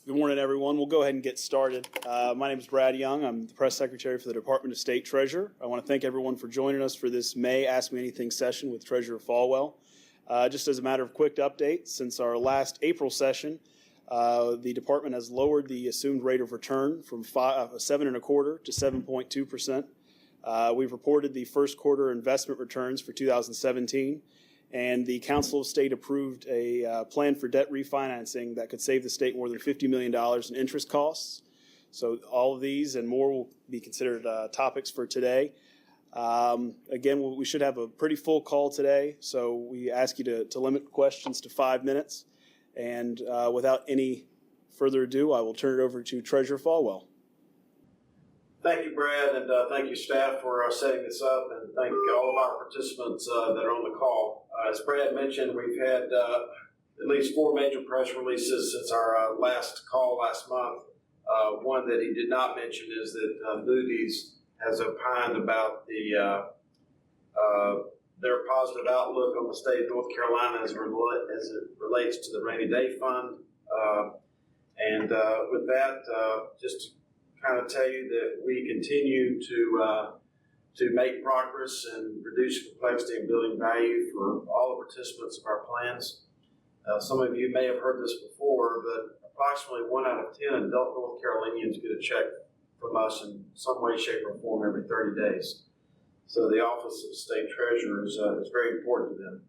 Good morning, everyone. We'll go ahead and get started. My name is Brad Young. I'm the press secretary for the Department of State Treasurer. I want to thank everyone for joining us for this May Ask Me Anything session with Treasurer Folwell. Just as a matter of quick update, since our last April session, the department has lowered the assumed rate of return from 7.25% to 7.2%. We've reported the first quarter investment returns for 2017. And the Council of State approved a plan for debt refinancing that could save the state more than $50 million in interest costs. So all of these and more will be considered topics for today. Again, we should have a pretty full call today, so we ask you to limit questions to 5 minutes. And without any further ado, I will turn it over to Treasurer Folwell. Thank you, Brad, and thank you, staff, for setting this up, and thank all of our participants that are on the call. As Brad mentioned, we've had at least 4 major press releases since our last call last month. One that he did not mention is that Moody's has opined about their positive outlook on the state of North Carolina as it relates to the rainy day fund. With that, just to kind of tell you that we continue to make progress and reduce complexity and building value for all the participants of our plans. Some of you may have heard this before, but approximately 1 out of 10 adult North Carolinians get a check from us in some way, shape, or form every 30 days. So the Office of State Treasurer is very important to them.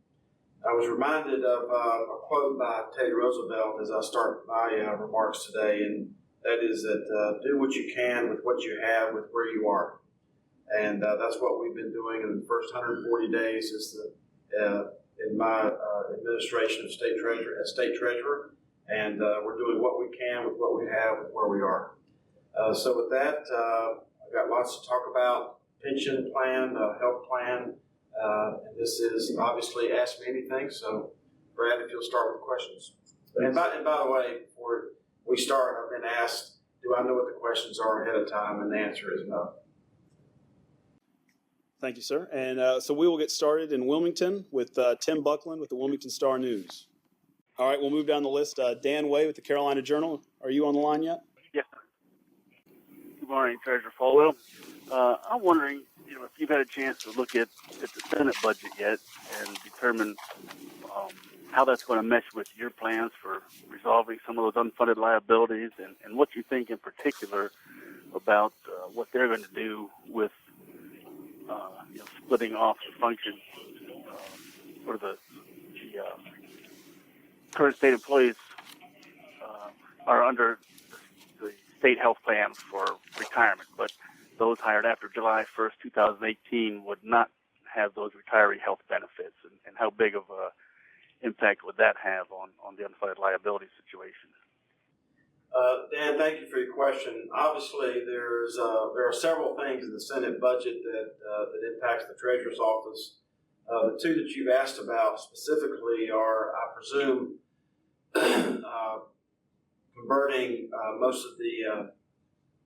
I was reminded of a quote by Teddy Roosevelt as I start my remarks today, and that is that do what you can with what you have with where you are. And that's what we've been doing in the first 140 days in my administration of state treasurer, and we're doing what we can with what we have with where we are. So with that, I've got lots to talk about: pension plan, health plan, and this is obviously Ask Me Anything. So, Brad, if you'll start with questions. And by the way, before we start, I've been asked, do I know what the questions are ahead of time? And the answer is no. Thank you, sir. And so we will get started in Wilmington with Tim Buckland with the Wilmington Star News. All right, we'll move down the list. Dan Way with the Carolina Journal. Are you on the line yet? Yes, sir. Good morning, Treasurer Folwell. I'm wondering, if you've had a chance to look at the Senate budget yet and determine how that's going to mesh with your plans for resolving some of those unfunded liabilities, and what you think in particular about what they're going to do with splitting off the functions for the current state employees are under the state health plan for retirement, but those hired after July 1st, 2018 would not have those retiree health benefits, and how big of a impact would that have on the unfunded liability situation? Dan, thank you for your question. Obviously, there are several things in the Senate budget that impacts the Treasurer's office. The two that you've asked about specifically are, I presume, converting most of the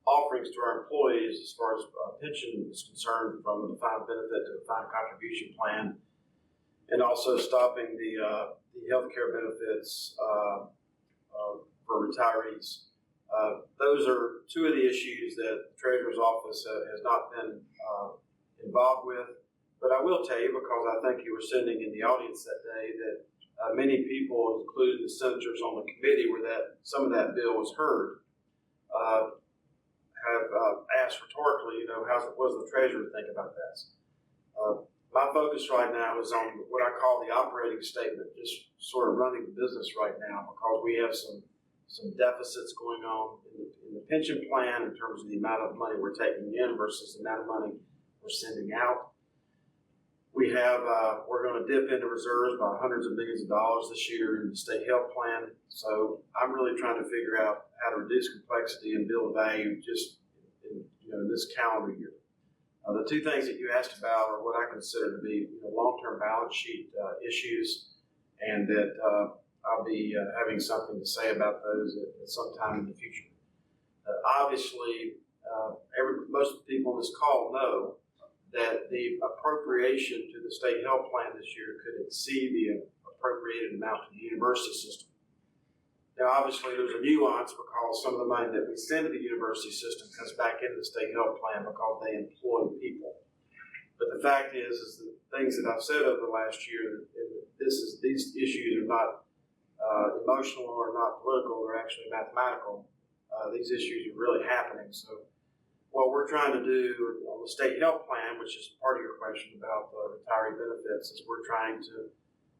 offerings to our employees as far as pension is concerned from a defined benefit to a defined contribution plan, and also stopping the health care benefits for retirees. Those are two of the issues that the Treasurer's Office has not been involved with. But I will tell you, because I think you were sitting in the audience that day, that many people, including the senators on the committee where some of that bill was heard, have asked rhetorically, what does the Treasurer think about that? My focus right now is on what I call the operating statement, just sort of running the business right now, because we have some deficits going on in the pension plan in terms of the amount of money we're taking in versus the amount of money we're sending out. We're going to dip into reserves by hundreds of millions of dollars this year in the state health plan. So I'm really trying to figure out how to reduce complexity and build value just in this calendar year. The two things that you asked about are what I consider to be long-term balance sheet issues, and that I'll be having something to say about those at some time in the future. Obviously, most of the people on this call know that the appropriation to the state health plan this year could exceed the appropriated amount to the university system. Now, obviously, there's a nuance because some of the money that we send to the university system comes back into the state health plan because they employ people. But the fact is the things that I've said over the last year, these issues are not emotional or not political, they're actually mathematical. These issues are really happening. So what we're trying to do on the state health plan, which is part of your question about retiree benefits,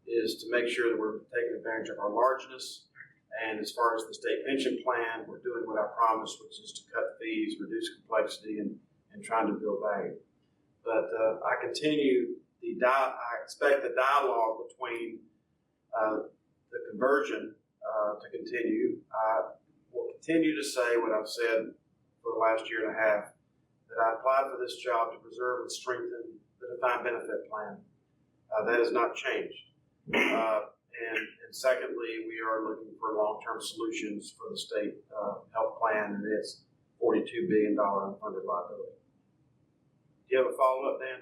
is to make sure that we're taking advantage of our largeness. And as far as the state pension plan, we're doing what I promised, which is to cut fees, reduce complexity, and trying to build value. But I expect the dialogue between the conversion to continue. I will continue to say what I've said for the last year and a half, that I applied for this job to preserve and strengthen the defined benefit plan. That has not changed. And secondly, we are looking for long-term solutions for the state health plan and its $42 billion unfunded liability. Do you have a follow-up, Dan?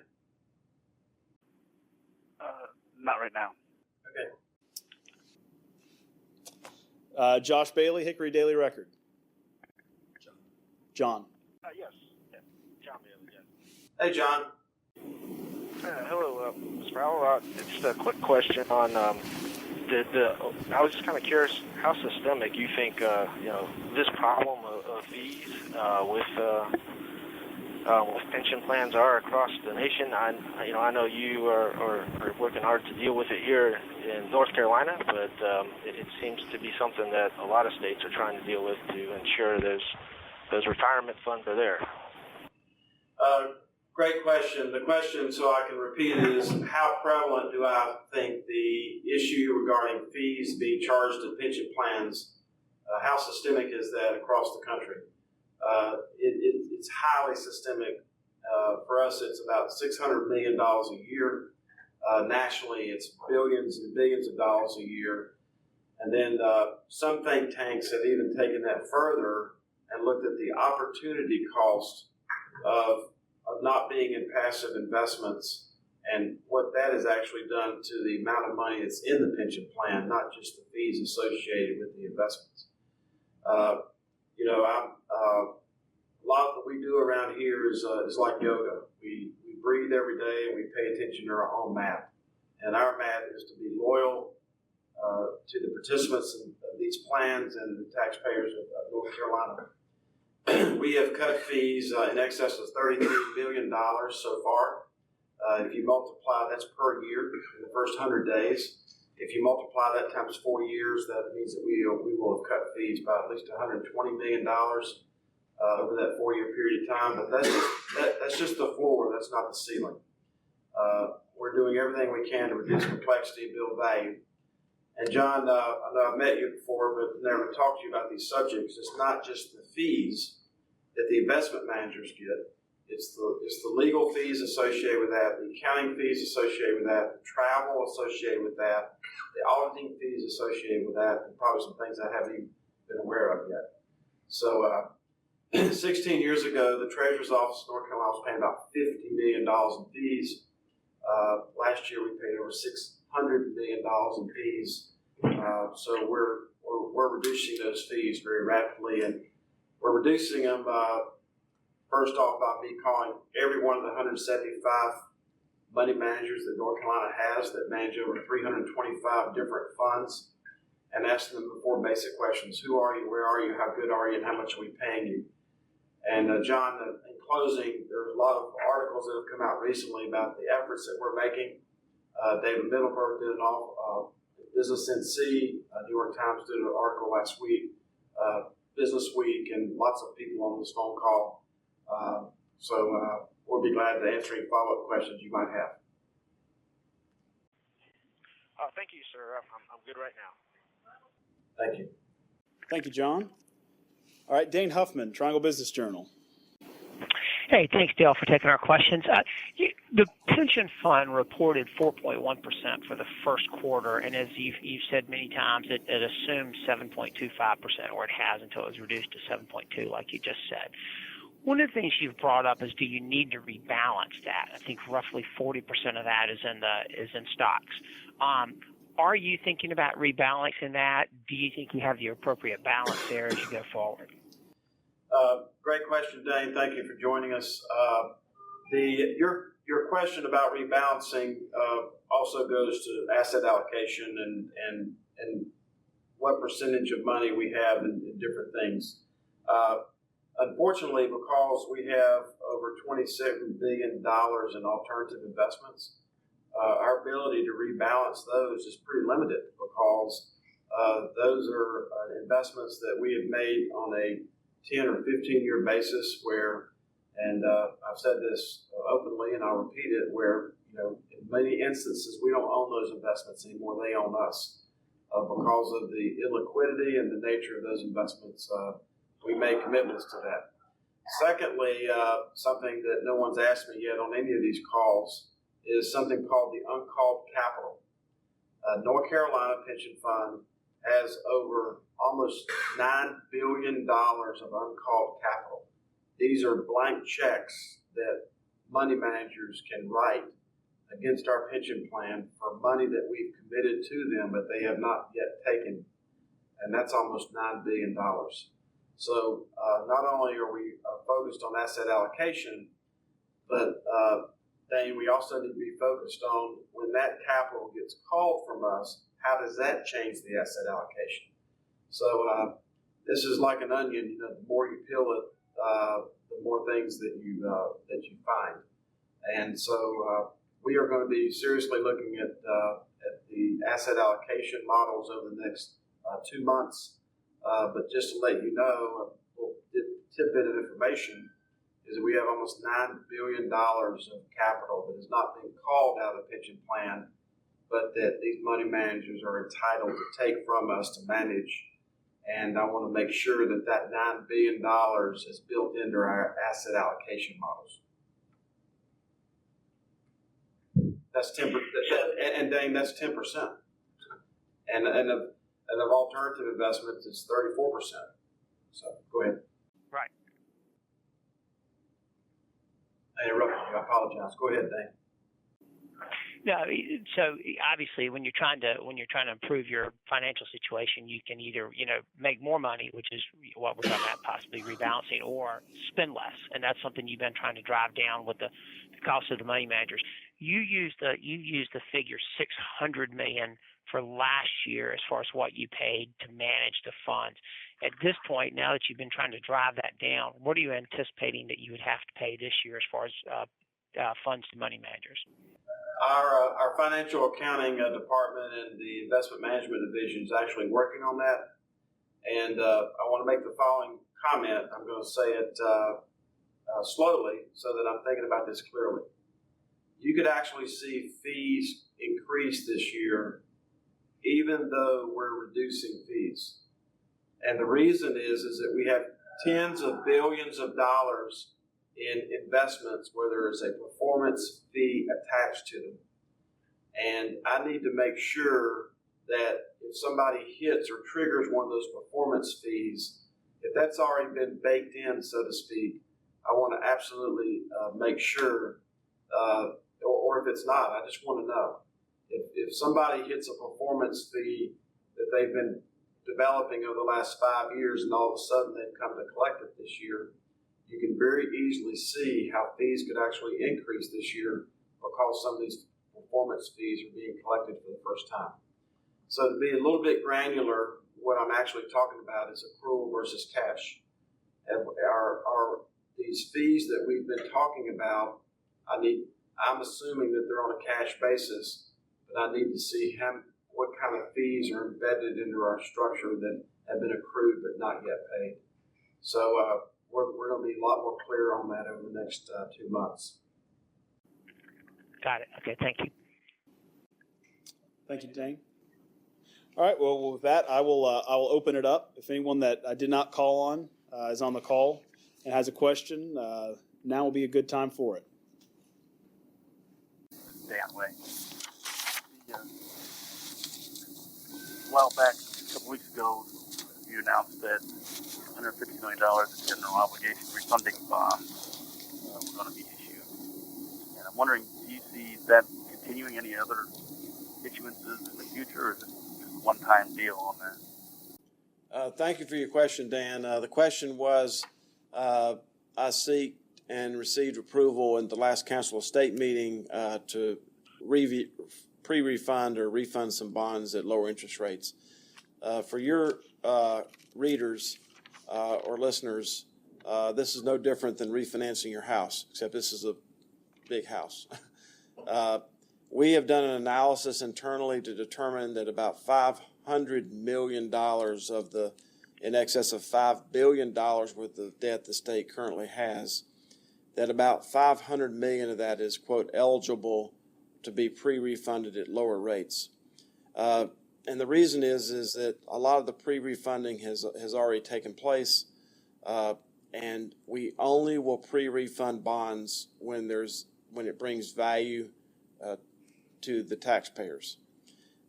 Not right now. Okay. Josh Bailey, Hickory Daily Record. John. Yes. Yeah. John Bailey, yes. Hey, John. Hello, Mr. Powell. Just a quick question on I was just kind of curious how systemic you think this problem of fees with pension plans are across the nation. I know you are working hard to deal with it here in North Carolina, but it seems to be something that a lot of states are trying to deal with to ensure those retirement funds are there. Great question. The question, so I can repeat it, is how prevalent do I think the issue regarding fees being charged to pension plans, how systemic is that across the country? It's highly systemic. For us, it's about $600 million a year. Nationally, it's billions and billions of dollars a year. And then some think tanks have even taken that further and looked at the opportunity cost of not being in passive investments and what that has actually done to the amount of money that's in the pension plan, not just the fees associated with the investments. A lot that we do around here is like yoga. We breathe every day and we pay attention to our own mat. And our mat is to be loyal to the participants of these plans and the taxpayers of North Carolina. We have cut fees in excess of $33 billion so far. If you multiply, that's per year in the first 100 days. If you multiply that times 4 years, that means that we will have cut fees by at least $120 million over that 4-year period of time. But that's just the floor. That's not the ceiling. We're doing everything we can to reduce complexity and build value. And John, I know I've met you before, but never talked to you about these subjects. It's not just the fees that the investment managers get. It's the legal fees associated with that, the accounting fees associated with that, the travel associated with that, the auditing fees associated with that, and probably some things I haven't even been aware of yet. So 16 years ago, the Treasurer's Office in North Carolina was paying about $50 million in fees. Last year, we paid over $600 million in fees. So we're reducing those fees very rapidly, and we're reducing them first off by me calling every one of the 175 money managers that North Carolina has that manage over 325 different funds, and asking them the 4 basic questions: who are you, where are you, how good are you, and how much are we paying you? And John, in closing, there's a lot of articles that have come out recently about the efforts that we're making. David Middleburg did an Business NC, New York Times did an article last week, Business Week, and lots of people on this phone call. So we'll be glad to answer any follow-up questions you might have. Thank you, sir. I'm good right now. Thank you. Thank you, John. All right, Dane Huffman, Triangle Business Journal. Hey, thanks, Dale, for taking our questions. The pension fund reported 4.1% for the first quarter, and as you've said many times, it assumed 7.25%, or it has until it was reduced to 7.2%, like you just said. One of the things you've brought up is, do you need to rebalance that? I think roughly 40% of that is in stocks. Are you thinking about rebalancing that? Do you think you have the appropriate balance there as you go forward? Great question, Dane. Thank you for joining us. Your question about rebalancing also goes to asset allocation and what percentage of money we have in different things. Unfortunately, because we have over $27 billion in alternative investments, our ability to rebalance those is pretty limited because those are investments that we have made on a 10 or 15-year basis where, and I've said this openly and I'll repeat it, where, in many instances we don't own those investments anymore, they own us. Because of the illiquidity and the nature of those investments, we make commitments to that. Secondly, something that no one's asked me yet on any of these calls is something called the uncalled capital. North Carolina Pension Fund has over almost $9 billion of uncalled capital. These are blank checks that money managers can write against our pension plan for money that we've committed to them, but they have not yet taken. And that's almost $9 billion. So not only are we focused on asset allocation, but Dane, we also need to be focused on when that capital gets called from us, how does that change the asset allocation? So this is like an onion. The more you peel it, the more things that you find. And so we are going to be seriously looking at the asset allocation models over the next 2 months. But just to let you know, a little tidbit of information is that we have almost $9 billion of capital that is not being called out of the pension plan, but that these money managers are entitled to take from us to manage. And I want to make sure that that $9 billion is built into our asset allocation models. That's 10%, and Dane, that's 10%. And of alternative investments, it's 34%. So go ahead. Right. I interrupted you. I apologize. Go ahead, Dane. No, so obviously when you're trying to improve your financial situation, you can either make more money, which is what we're talking about, possibly rebalancing, or spend less, and that's something you've been trying to drive down with the cost of the money managers. You used the figure $600 million for last year as far as what you paid to manage the funds. At this point, now that you've been trying to drive that down, what are you anticipating that you would have to pay this year as far as funds to money managers? Our financial accounting department and the investment management division is actually working on that. And I want to make the following comment. I'm going to say it slowly so that I'm thinking about this clearly. You could actually see fees increase this year, even though we're reducing fees. And the reason is that we have tens of billions of dollars in investments where there is a performance fee attached to them. And I need to make sure that if somebody hits or triggers one of those performance fees, if that's already been baked in, so to speak, I want to absolutely make sure, or if it's not, I just want to know. If somebody hits a performance fee that they've been developing over the last 5 years and all of a sudden they've come to collect it this year, you can very easily see how fees could actually increase this year because some of these performance fees are being collected for the first time. So to be a little bit granular, what I'm actually talking about is accrual versus cash. Are these fees that we've been talking about, I'm assuming that they're on a cash basis, but I need to see what kind of fees are embedded into our structure that have been accrued but not yet paid. So we're going to be a lot more clear on that over the next 2 months. Got it. Okay, thank you. Thank you, Dane. All right. Well, with that, I will open it up. If anyone that I did not call on is on the call and has a question, now will be a good time for it. Dan Way. A while back, a couple weeks ago, you announced that $150 million in general obligation refunding bonds were going to be issued. And I'm wondering, do you see that continuing? Any other issuances in the future, or is it just a one-time deal on that? Thank you for your question, Dan. The question was, I seek and received approval in the last Council of State meeting to pre-refund or refund some bonds at lower interest rates. For your readers or listeners, this is no different than refinancing your house, except this is a big house. We have done an analysis internally to determine that about $500 million of the in excess of $5 billion worth of debt the state currently has, that about $500 million of that is, quote, eligible to be pre-refunded at lower rates. And the reason is that a lot of the pre-refunding has already taken place, and we only will pre-refund bonds when it brings value to the taxpayers.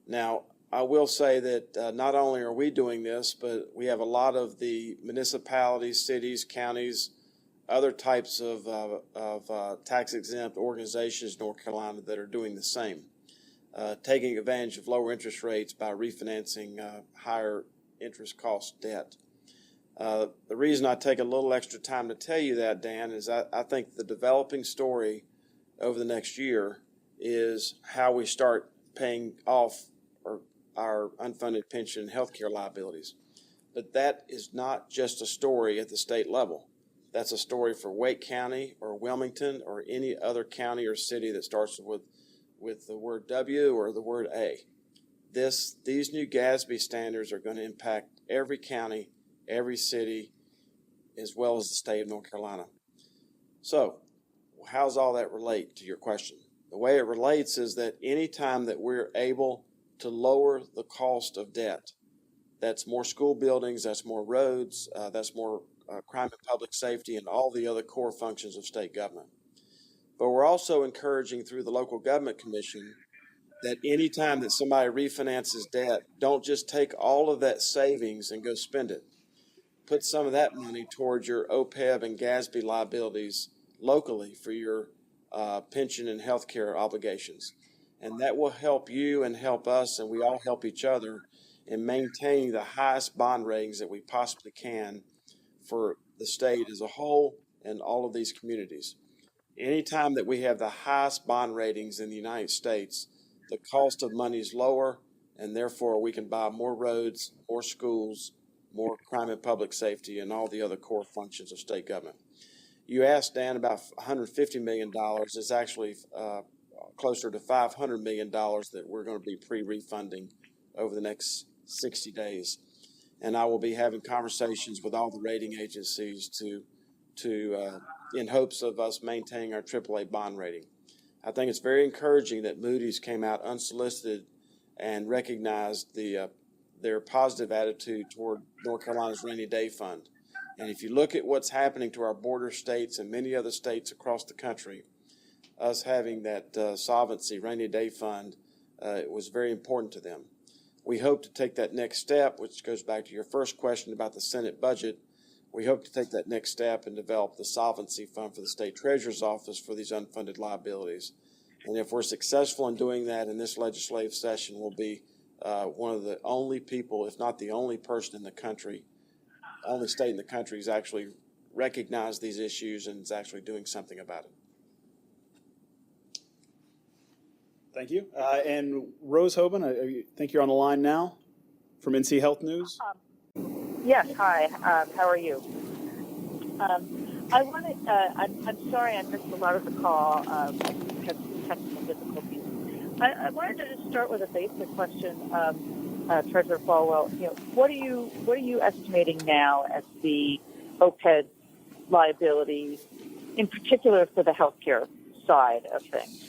Now, I will say that not only are we doing this, but we have a lot of the municipalities, cities, counties, other types of tax-exempt organizations in North Carolina that are doing the same, taking advantage of lower interest rates by refinancing higher interest cost debt. The reason I take a little extra time to tell you that, Dan, is I think the developing story over the next year is how we start paying off our unfunded pension and health care liabilities. But that is not just a story at the state level. That's a story for Wake County or Wilmington or any other county or city that starts with the word W or the word A. These new GASB standards are going to impact every county, every city, as well as the state of North Carolina. So, how does all that relate to your question? The way it relates is that any time that we're able to lower the cost of debt, that's more school buildings, that's more roads, that's more crime and public safety, and all the other core functions of state government. But we're also encouraging through the local government commission that any time that somebody refinances debt, don't just take all of that savings and go spend it. Put some of that money towards your OPEB and GASB liabilities locally for your pension and health care obligations. And that will help you and help us, and we all help each other in maintaining the highest bond ratings that we possibly can for the state as a whole and all of these communities. Anytime that we have the highest bond ratings in the United States, the cost of money is lower, and therefore we can buy more roads, more schools, more crime and public safety, and all the other core functions of state government. You asked, Dan, about $150 million. It's actually closer to $500 million that we're going to be pre-refunding over the next 60 days. And I will be having conversations with all the rating agencies in hopes of us maintaining our AAA bond rating. I think it's very encouraging that Moody's came out unsolicited and recognized their positive attitude toward North Carolina's rainy day fund. And if you look at what's happening to our border states and many other states across the country, us having that solvency rainy day fund it was very important to them. We hope to take that next step, which goes back to your first question about the Senate budget. We hope to take that next step and develop the solvency fund for the state treasurer's office for these unfunded liabilities. And if we're successful in doing that in this legislative session, we'll be one of the only people, if not the only person in the country, only state in the country who's actually recognized these issues and is actually doing something about it. Thank you. And Rose Hoban, I think you're on the line now from NC Health News. Yes, hi. How are you? I wanted. I'm sorry I missed a lot of the call. I had some technical difficulties. I wanted to just start with a basic question, Treasurer Folwell. What are you estimating now as the OPEB liability, in particular for the healthcare side of things?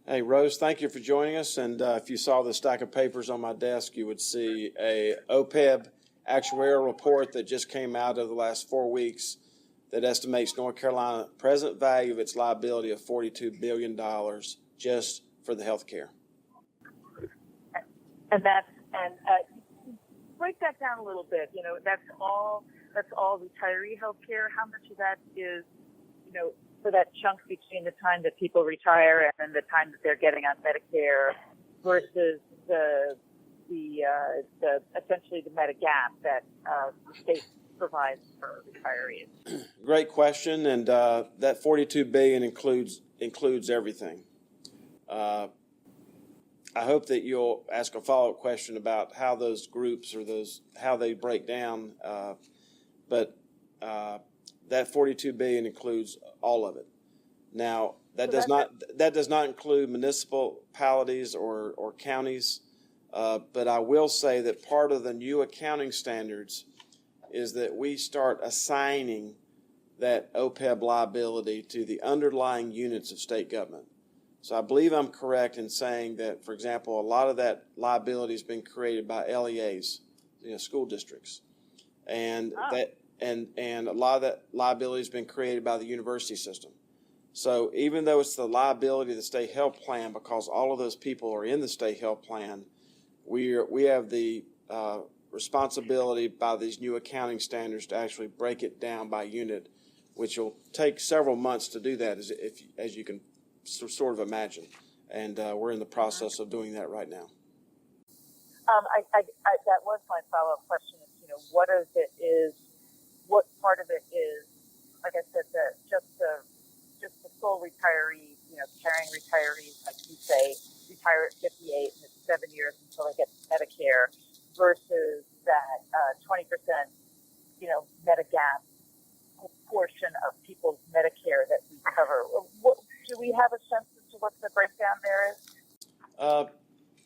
Hey, Rose, thank you for joining us. And if you saw the stack of papers on my desk, you would see a OPEB actuarial report that just came out of the last 4 weeks that estimates North Carolina present value of its liability of $42 billion just for the health care. And break that down a little bit. That's all retiree health care. How much of that is, for that chunk between the time that people retire and then the time that they're getting on Medicare? versus the essentially the Medigap that the state provides for retirees? Great question, and that $42 billion includes everything. I hope that you'll ask a follow-up question about how those groups or how they break down, but that $42 billion includes all of it. Now that does not include municipalities or counties, but I will say that part of the new accounting standards is that we start assigning that OPEB liability to the underlying units of state government. So I believe I'm correct in saying that, for example, a lot of that liability has been created by LEAs, school districts, and and a lot of that liability has been created by the university system. So even though it's the liability of the state health plan, because all of those people are in the state health plan, we have the responsibility by these new accounting standards to actually break it down by unit, which will take several months to do that, as you can sort of imagine. And we're in the process of doing that right now. That was my follow-up question. Is what part of it is, like I said, just the full retiree, carrying retirees, like you say, retire at 58 and it's 7 years until they get Medicare, versus that 20%, Medigap portion of people's Medicare that we cover. Do we have a sense as to what the breakdown there is?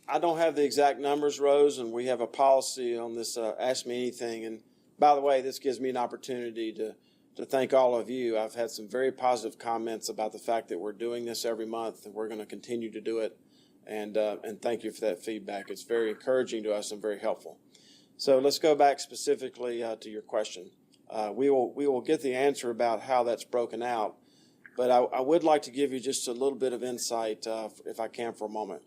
I don't have the exact numbers, Rose, and we have a policy on this Ask Me Anything. And by the way, this gives me an opportunity to thank all of you. I've had some very positive comments about the fact that we're doing this every month, and we're going to continue to do it. And thank you for that feedback. It's very encouraging to us and very helpful. So let's go back specifically to your question. We will get the answer about how that's broken out, but I would like to give you just a little bit of insight, if I can, for a moment.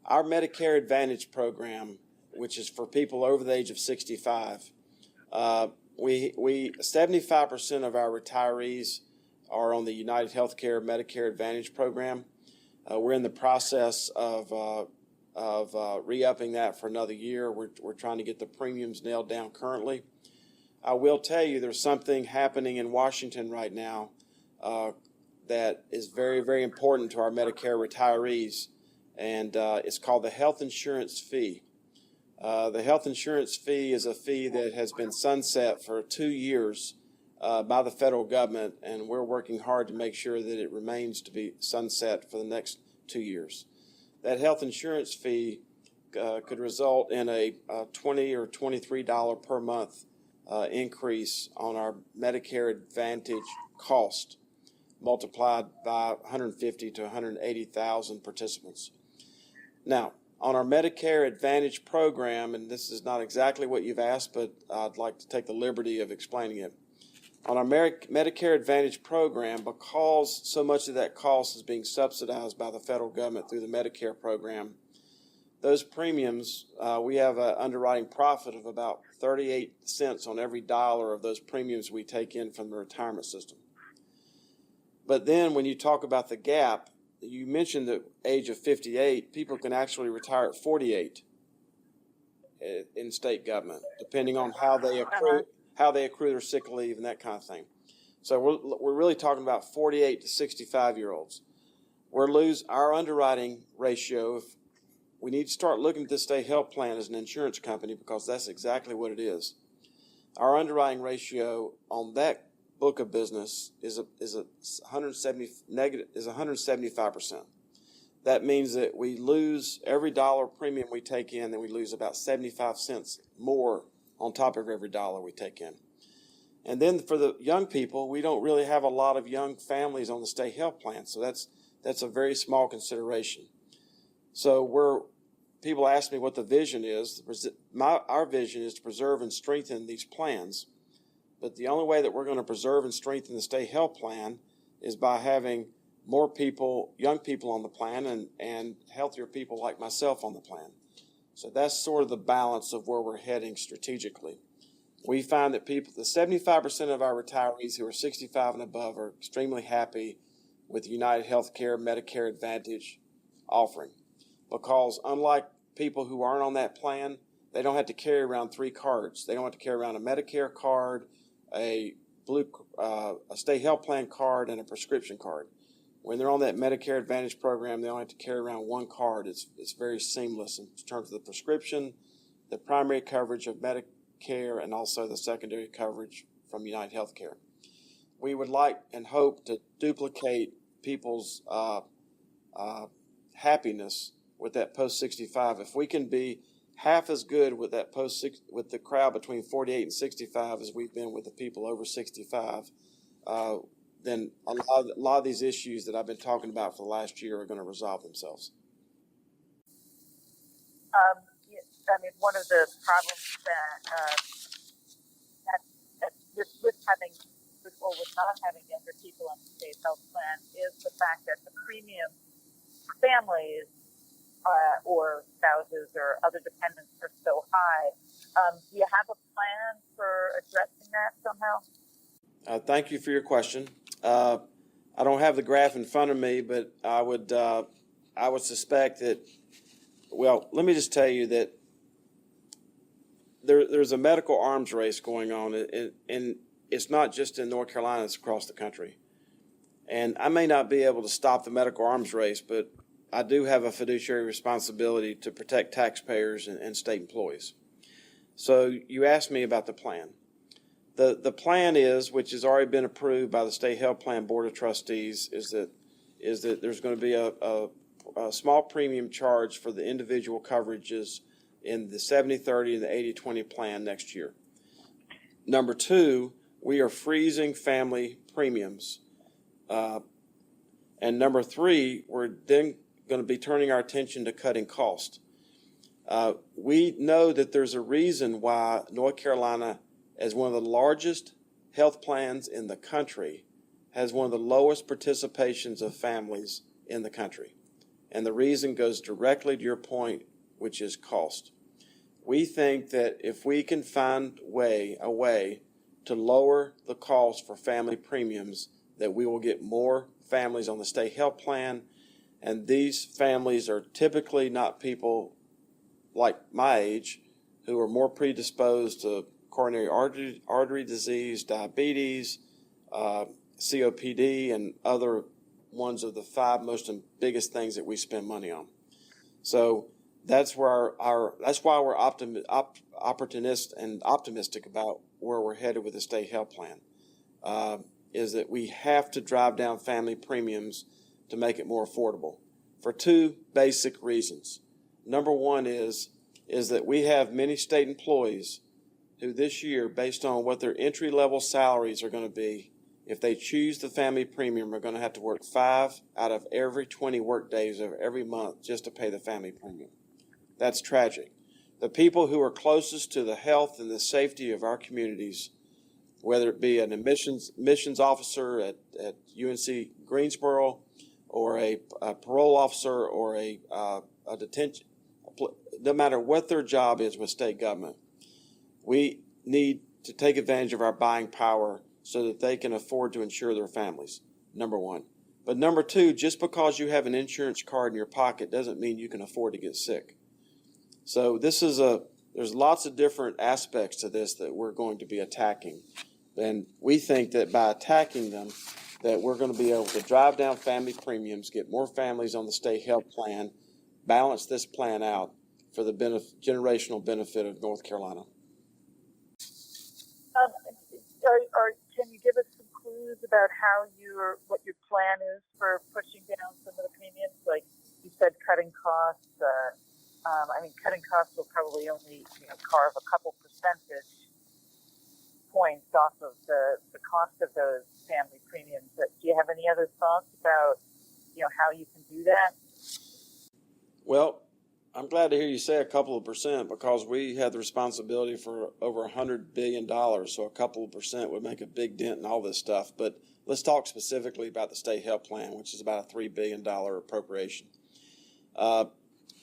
Our Medicare Advantage program, which is for people over the age of 65, 75% of our retirees are on the United Healthcare Medicare Advantage program. We're in the process of re-upping that for another year. We're trying to get the premiums nailed down currently. I will tell you there's something happening in Washington right now that is very, very important to our Medicare retirees, and it's called the health insurance fee. The health insurance fee is a fee that has been sunset for 2 years by the federal government, and we're working hard to make sure that it remains to be sunset for the next 2 years. That health insurance fee could result in a $20 or $23 per month increase on our Medicare Advantage cost, multiplied by 150 to 180,000 participants. Now, on our Medicare Advantage program, and this is not exactly what you've asked, but I'd like to take the liberty of explaining it. On our Medicare Advantage program, because so much of that cost is being subsidized by the federal government through the Medicare program, those premiums, we have an underwriting profit of about 38 cents on every dollar of those premiums we take in from the retirement system. But then when you talk about the gap, you mentioned the age of 58, people can actually retire at 48 in state government, depending on how they accrue their sick leave and that kind of thing. So we're really talking about 48 to 65-year-olds. Our underwriting ratio, if we need to start looking at the state health plan as an insurance company, because that's exactly what it is. Our underwriting ratio on that book of business is 175%. That means that we lose every dollar premium we take in, then we lose about 75 cents more on top of every dollar we take in. And then for the young people, we don't really have a lot of young families on the state health plan, so that's a very small consideration. So people ask me what the vision is. Our vision is to preserve and strengthen these plans. But the only way that we're going to preserve and strengthen the state health plan is by having more people, young people on the plan and healthier people like myself on the plan. So that's sort of the balance of where we're heading strategically. We find that the 75% of our retirees who are 65 and above are extremely happy with the United Healthcare Medicare Advantage offering. because unlike people who aren't on that plan, they don't have to carry around 3 cards. They don't have to carry around a Medicare card, a state health plan card, and a prescription card. When they're on that Medicare Advantage program, they only have to carry around 1 card. It's very seamless in terms of the prescription, the primary coverage of Medicare, and also the secondary coverage from United Healthcare. We would like and hope to duplicate people's happiness with that post-65. If we can be half as good with that with the crowd between 48 and 65 as we've been with the people over 65, then a lot of these issues that I've been talking about for the last year are going to resolve themselves. I mean, one of the problems that with not having younger people on the state health plan is the fact that the premium for families or spouses or other dependents are so high. Do you have a plan for addressing that somehow? Thank you for your question. I don't have the graph in front of me, but I would suspect that. Well, let me just tell you that there's a medical arms race going on, and it's not just in North Carolina; it's across the country. And I may not be able to stop the medical arms race, but I do have a fiduciary responsibility to protect taxpayers and state employees. So you asked me about the plan. The plan is, which has already been approved by the State Health Plan Board of Trustees, is that there's going to be a small premium charge for the individual coverages in the 70-30 and the 80-20 plan next year. Number 2, we are freezing family premiums. And number 3, we're then going to be turning our attention to cutting cost. We know that there's a reason why North Carolina, as one of the largest health plans in the country, has one of the lowest participations of families in the country. And the reason goes directly to your point, which is cost. We think that if we can find a way to lower the cost for family premiums, that we will get more families on the state health plan. And these families are typically not people like my age who are more predisposed to coronary artery disease, diabetes, COPD, and other ones of the 5 most and biggest things that we spend money on. So that's where that's why we're optimistic about where we're headed with the state health plan. Is that we have to drive down family premiums to make it more affordable for 2 basic reasons. Number 1 is that we have many state employees who this year, based on what their entry-level salaries are going to be, if they choose the family premium, are going to have to work 5 out of every 20 work days of every month just to pay the family premium. That's tragic. The people who are closest to the health and the safety of our communities, whether it be an admissions officer at UNC Greensboro, or a parole officer, or a detention, no matter what their job is with state government, we need to take advantage of our buying power so that they can afford to insure their families, number 1. But number 2, just because you have an insurance card in your pocket doesn't mean you can afford to get sick. So there's lots of different aspects to this that we're going to be attacking. And we think that by attacking them, that we're going to be able to drive down family premiums, get more families on the state health plan, balance this plan out for the generational benefit of North Carolina. Can you give us some clues about what your plan is for pushing down some of the premiums? Like you said, cutting costs. Cutting costs will probably only carve a couple percentage points off of the cost of those family premiums. But do you have any other thoughts about how you can do that? Well, I'm glad to hear you say a couple of percent, because we have the responsibility for over $100 billion, so a couple of percent would make a big dent in all this stuff. But let's talk specifically about the state health plan, which is about a $3 billion appropriation.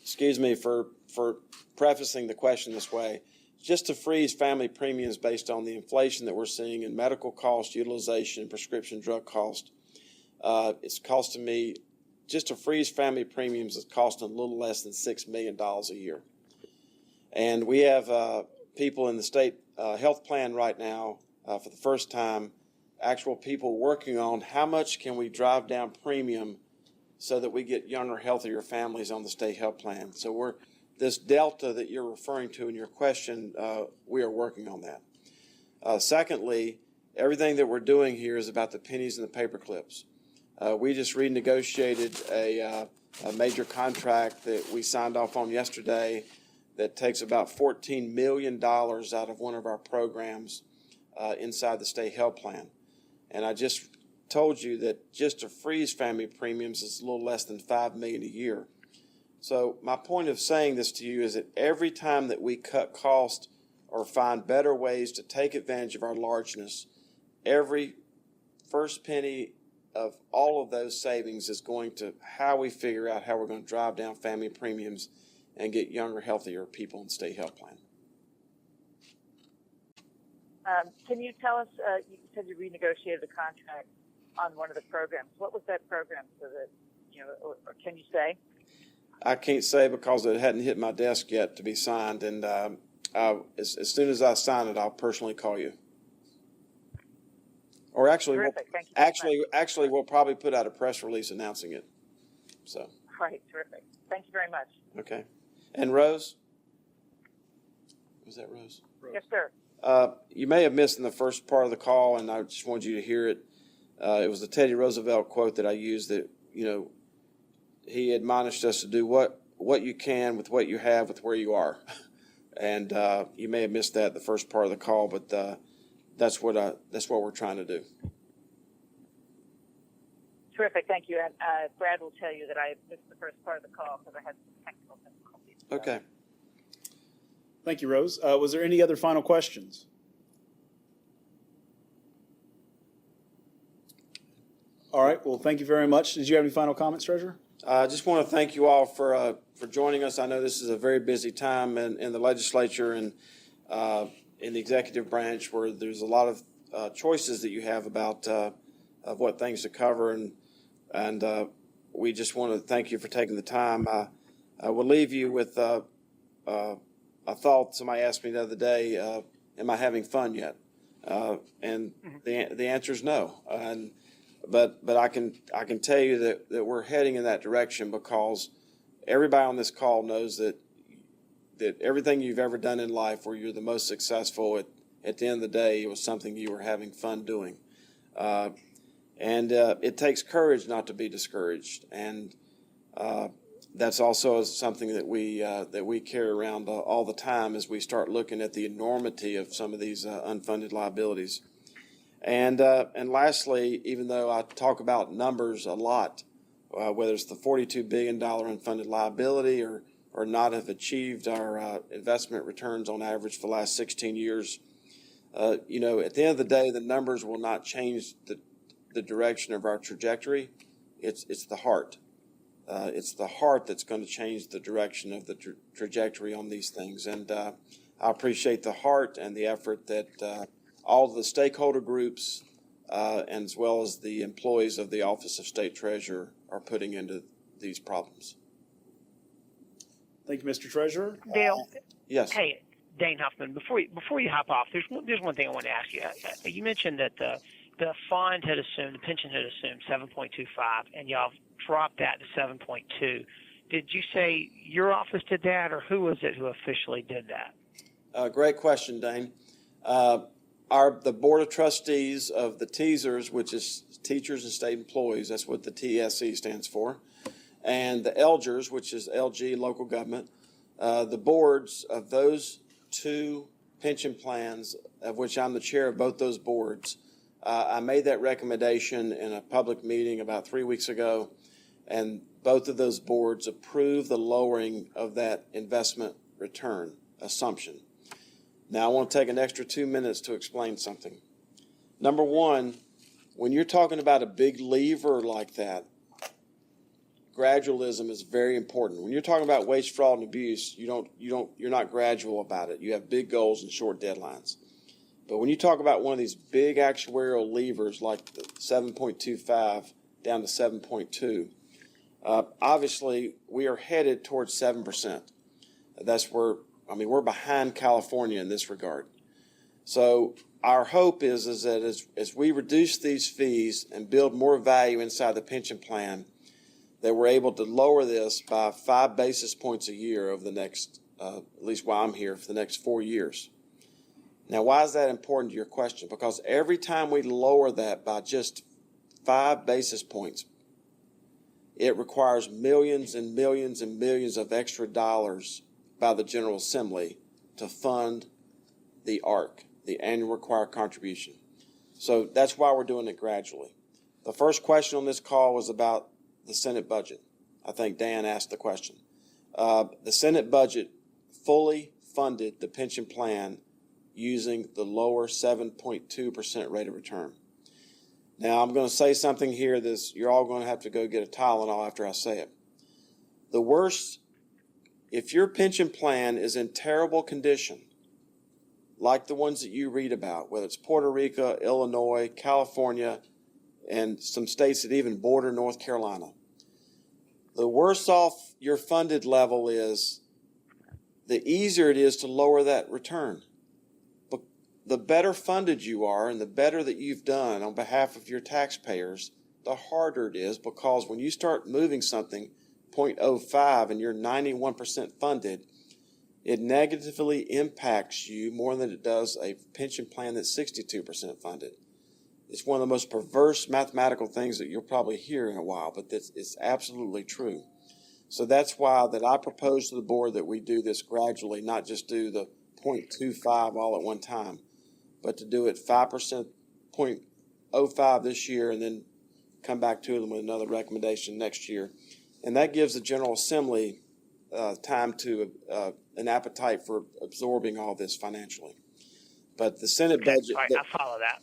Excuse me for prefacing the question this way. Just to freeze family premiums based on the inflation that we're seeing in medical cost, utilization, prescription drug cost, it's costing me just to freeze family premiums is costing a little less than $6 million a year. And we have people in the state health plan right now, for the first time, actual people working on how much can we drive down premium so that we get younger, healthier families on the state health plan. So this delta that you're referring to in your question, we are working on that. Secondly, everything that we're doing here is about the pennies and the paper clips. We just renegotiated a major contract that we signed off on yesterday that takes about $14 million out of one of our programs inside the state health plan. And I just told you that just to freeze family premiums is a little less than $5 million a year. So my point of saying this to you is that every time that we cut costs or find better ways to take advantage of our largeness, every first penny of all of those savings is going to how we figure out how we're going to drive down family premiums and get younger, healthier people in the state health plan. Can you tell us, you said you renegotiated a contract on one of the programs. What was that program so that, or can you say? I can't say because it hadn't hit my desk yet to be signed, and as soon as I sign it, I'll personally call you. Or actually, we'll probably put out a press release announcing it. So. Right, terrific. Thank you very much. Okay. And Rose? Was that Rose? Yes, sir. You may have missed in the first part of the call, and I just wanted you to hear it. It was the Teddy Roosevelt quote that I used that, he admonished us to do what you can with what you have with where you are. And you may have missed that the first part of the call, but that's what we're trying to do. Terrific, thank you. And Brad will tell you that I missed the first part of the call because I had some technical difficulties. Okay. Thank you, Rose. Was there any other final questions? All right. Well, thank you very much. Did you have any final comments, Treasurer? I just want to thank you all for joining us. I know this is a very busy time in the legislature and in the executive branch where there's a lot of choices that you have about of what things to cover, and we just want to thank you for taking the time. I will leave you with a thought. Somebody asked me the other day, "Am I having fun yet?" And the answer is no. But I can tell you that we're heading in that direction because everybody on this call knows that everything you've ever done in life where you're the most successful, at the end of the day, it was something you were having fun doing. And it takes courage not to be discouraged. And that's also something that we carry around all the time as we start looking at the enormity of some of these unfunded liabilities. And lastly, even though I talk about numbers a lot, whether it's the $42 billion unfunded liability or not have achieved our investment returns on average for the last 16 years, at the end of the day, the numbers will not change the direction of our trajectory. It's the heart. It's the heart that's going to change the direction of the trajectory on these things. And I appreciate the heart and the effort that all of the stakeholder groups and as well as the employees of the Office of State Treasurer are putting into these problems. Thank you, Mr. Treasurer. Dale? Yes. Hey, Dane Huffman, before you hop off, there's one thing I want to ask you. You mentioned that the fund had assumed, the pension had assumed 7.25, and y'all dropped that to 7.2. Did you say your office did that, or who was it who officially did that? Great question, Dane. The Board of Trustees of the TSERS, which is Teachers and State Employees, that's what the TSE stands for, and the ELGERS, which is LG, local government, the boards of those two pension plans, of which I'm the chair of both those boards, I made that recommendation in a public meeting about 3 weeks ago, and both of those boards approved the lowering of that investment return assumption. Now, I want to take an extra 2 minutes to explain something. Number one, when you're talking about a big lever like that, gradualism is very important. When you're talking about waste, fraud, and abuse, you're not gradual about it. You have big goals and short deadlines. But when you talk about one of these big actuarial levers like the 7.25 down to 7.2, Obviously, we are headed towards 7%. That's where, we're behind California in this regard. So our hope is that as we reduce these fees and build more value inside the pension plan, that we're able to lower this by 5 basis points a year over the next, at least while I'm here, for the next 4 years. Now, why is that important to your question? Because every time we lower that by just 5 basis points, it requires millions and millions and millions of extra dollars by the General Assembly to fund the ARC, the annual required contribution. So that's why we're doing it gradually. The first question on this call was about the Senate budget. I think Dan asked the question. The Senate budget fully funded the pension plan using the lower 7.2% rate of return. Now, I'm going to say something here that you're all going to have to go get a Tylenol after I say it. The worst, if your pension plan is in terrible condition, like the ones that you read about, whether it's Puerto Rico, Illinois, California, and some states that even border North Carolina, the worse off your funded level is, the easier it is to lower that return. But the better funded you are and the better that you've done on behalf of your taxpayers, the harder it is, because when you start moving something 0.05 and you're 91% funded, it negatively impacts you more than it does a pension plan that's 62% funded. It's one of the most perverse mathematical things that you'll probably hear in a while, but it's absolutely true. So that's why that I propose to the board that we do this gradually, not just do the 0.25 all at one time, but to do it 5%, 0.05 this year, and then come back to them with another recommendation next year. And that gives the General Assembly time to an appetite for absorbing all this financially. But the Senate budget, all right, I follow that.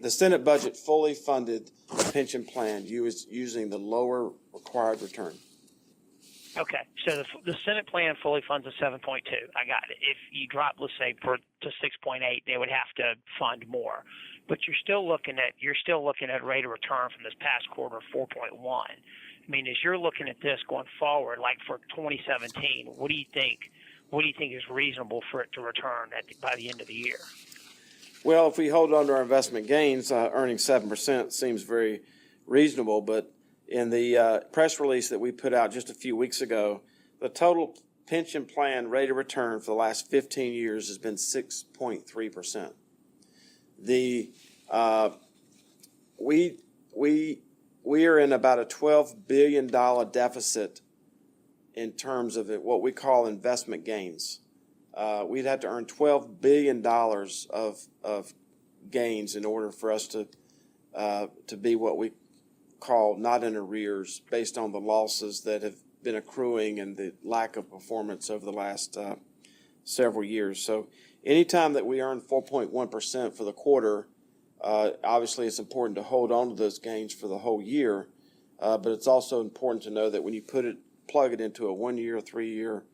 The Senate budget fully funded the pension plan using the lower required return. Okay, so the Senate plan fully funds a 7.2. I got it. If you drop, let's say, to 6.8, they would have to fund more. But you're still looking at rate of return from this past quarter of 4.1. I mean, as you're looking at this going forward, like for 2017, what do you think is reasonable for it to return by the end of the year? Well, if we hold on to our investment gains, earning 7% seems very reasonable. But in the press release that we put out just a few weeks ago, the total pension plan rate of return for the last 15 years has been 6.3%. We are in about a $12 billion deficit in terms of what we call investment gains. We'd have to earn $12 billion of gains in order for us to be what we call not in arrears, based on the losses that have been accruing and the lack of performance over the last several years. So anytime that we earn 4.1% for the quarter, obviously it's important to hold on to those gains for the whole year, but it's also important to know that when you plug it into a 1 year, 3 year,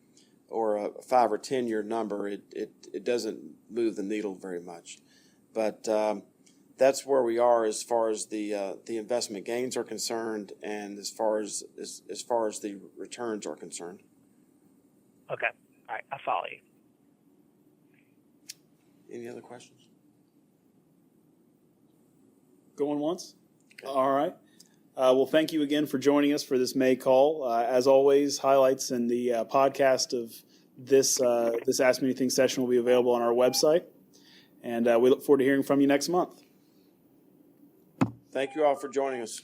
or a 5 or 10 year number, it doesn't move the needle very much. But that's where we are as far as the investment gains are concerned, and as far as the returns are concerned. Okay, all right, I follow you. Any other questions? Going once? Okay. All right. Well, thank you again for joining us for this May call. As always, highlights in the podcast of this Ask Me Anything session will be available on our website. And we look forward to hearing from you next month. Thank you all for joining us.